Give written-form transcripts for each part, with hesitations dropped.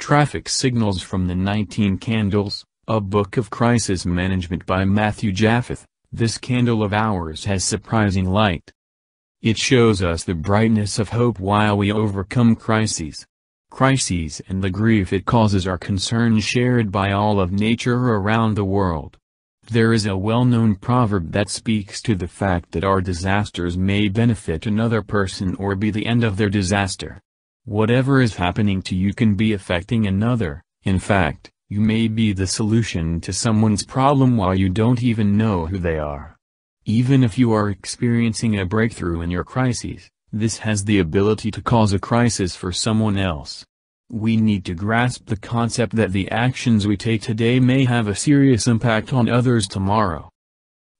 Traffic Signals from the 19 Candles, a book of crisis management by Matthew Jaffeth. This candle of ours has surprising light. It shows us the brightness of hope while we overcome crises. Crises and the grief it causes are concerns shared by all of nature around the world. There is a well-known proverb that speaks to the fact that our disasters may benefit another person or be the end of their disaster. Whatever is happening to you can be affecting another. In fact, you may be the solution to someone's problem while you don't even know who they are. Even if you are experiencing a breakthrough in your crises, this has the ability to cause a crisis for someone else. We need to grasp the concept that the actions we take today may have a serious impact on others tomorrow.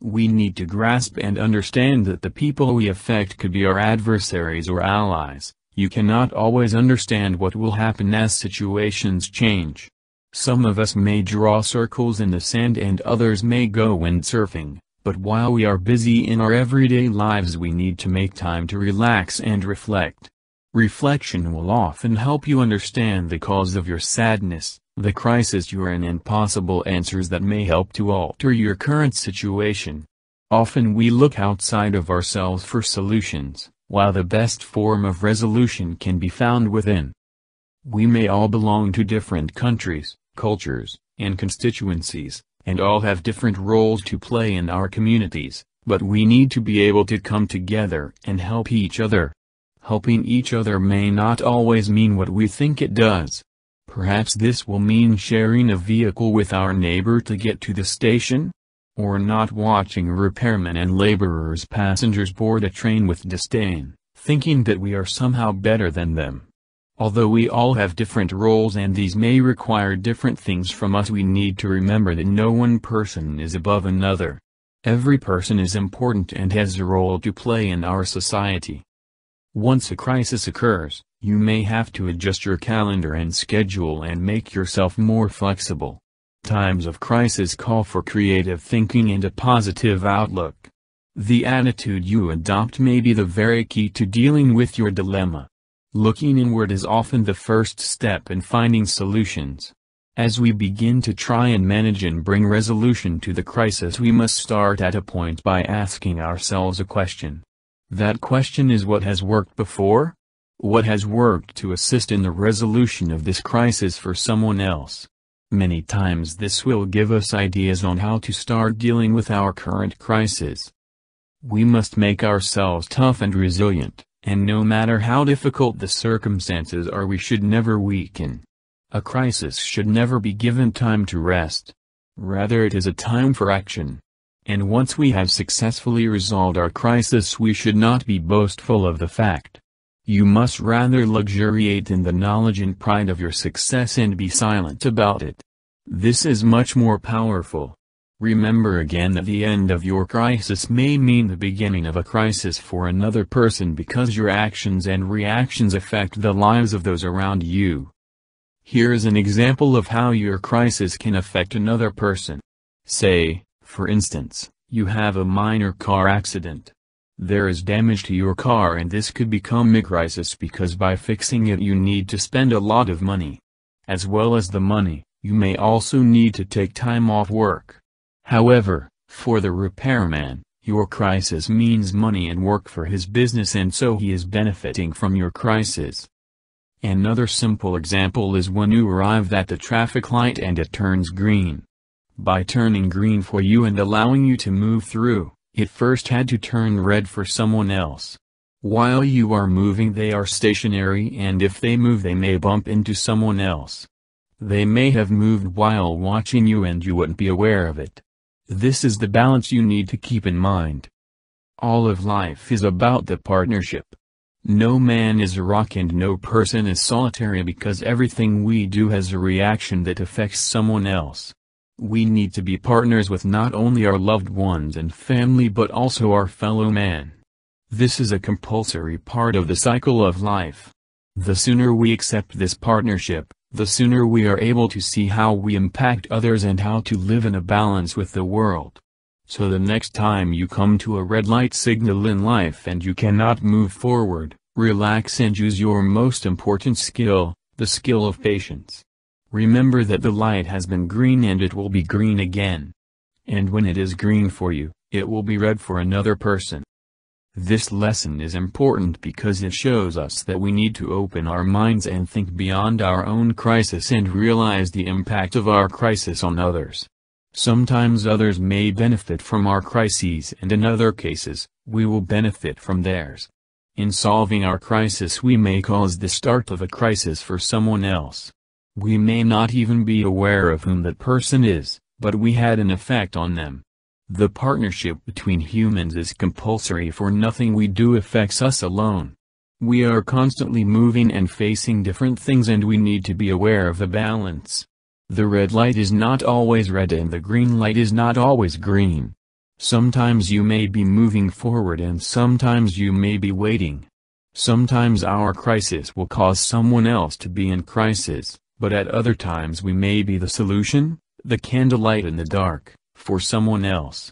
We need to grasp and understand that the people we affect could be our adversaries or allies. You cannot always understand what will happen as situations change. Some of us may draw circles in the sand and others may go windsurfing, but while we are busy in our everyday lives we need to make time to relax and reflect. Reflection will often help you understand the cause of your sadness, the crisis you are in, and possible answers that may help to alter your current situation. Often we look outside of ourselves for solutions, while the best form of resolution can be found within. We may all belong to different countries, cultures, and constituencies, and all have different roles to play in our communities, but we need to be able to come together and help each other. Helping each other may not always mean what we think it does. Perhaps this will mean sharing a vehicle with our neighbor to get to the station? Or not watching repairmen and laborers passengers board a train with disdain, thinking that we are somehow better than them. Although we all have different roles and these may require different things from us, we need to remember that no one person is above another. Every person is important and has a role to play in our society. Once a crisis occurs, you may have to adjust your calendar and schedule and make yourself more flexible. Times of crisis call for creative thinking and a positive outlook. The attitude you adopt may be the very key to dealing with your dilemma. Looking inward is often the first step in finding solutions. As we begin to try and manage and bring resolution to the crisis, we must start at a point by asking ourselves a question. That question is, what has worked before? What has worked to assist in the resolution of this crisis for someone else? Many times this will give us ideas on how to start dealing with our current crisis. We must make ourselves tough and resilient, and no matter how difficult the circumstances are, we should never weaken. A crisis should never be given time to rest. Rather, it is a time for action. And once we have successfully resolved our crisis, we should not be boastful of the fact. You must rather luxuriate in the knowledge and pride of your success and be silent about it. This is much more powerful. Remember again that the end of your crisis may mean the beginning of a crisis for another person, because your actions and reactions affect the lives of those around you. Here is an example of how your crisis can affect another person. Say, for instance, you have a minor car accident. There is damage to your car and this could become a crisis because by fixing it you need to spend a lot of money. As well as the money, you may also need to take time off work. However, for the repairman, your crisis means money and work for his business, and so he is benefiting from your crisis. Another simple example is when you arrive at the traffic light and it turns green. By turning green for you and allowing you to move through, it first had to turn red for someone else. While you are moving, they are stationary, and if they move they may bump into someone else. They may have moved while watching you and you wouldn't be aware of it. This is the balance you need to keep in mind. All of life is about the partnership. No man is a rock and no person is solitary, because everything we do has a reaction that affects someone else. We need to be partners with not only our loved ones and family but also our fellow man. This is a compulsory part of the cycle of life. The sooner we accept this partnership, the sooner we are able to see how we impact others and how to live in a balance with the world. So the next time you come to a red light signal in life and you cannot move forward, relax and use your most important skill, the skill of patience. Remember that the light has been green and it will be green again. And when it is green for you, it will be red for another person. This lesson is important because it shows us that we need to open our minds and think beyond our own crisis and realize the impact of our crisis on others. Sometimes others may benefit from our crises, and in other cases, we will benefit from theirs. In solving our crisis, we may cause the start of a crisis for someone else. We may not even be aware of whom that person is, but we had an effect on them. The partnership between humans is compulsory, for nothing we do affects us alone. We are constantly moving and facing different things, and we need to be aware of the balance. The red light is not always red and the green light is not always green. Sometimes you may be moving forward and sometimes you may be waiting. Sometimes our crisis will cause someone else to be in crisis, but at other times we may be the solution, the candlelight in the dark, for someone else.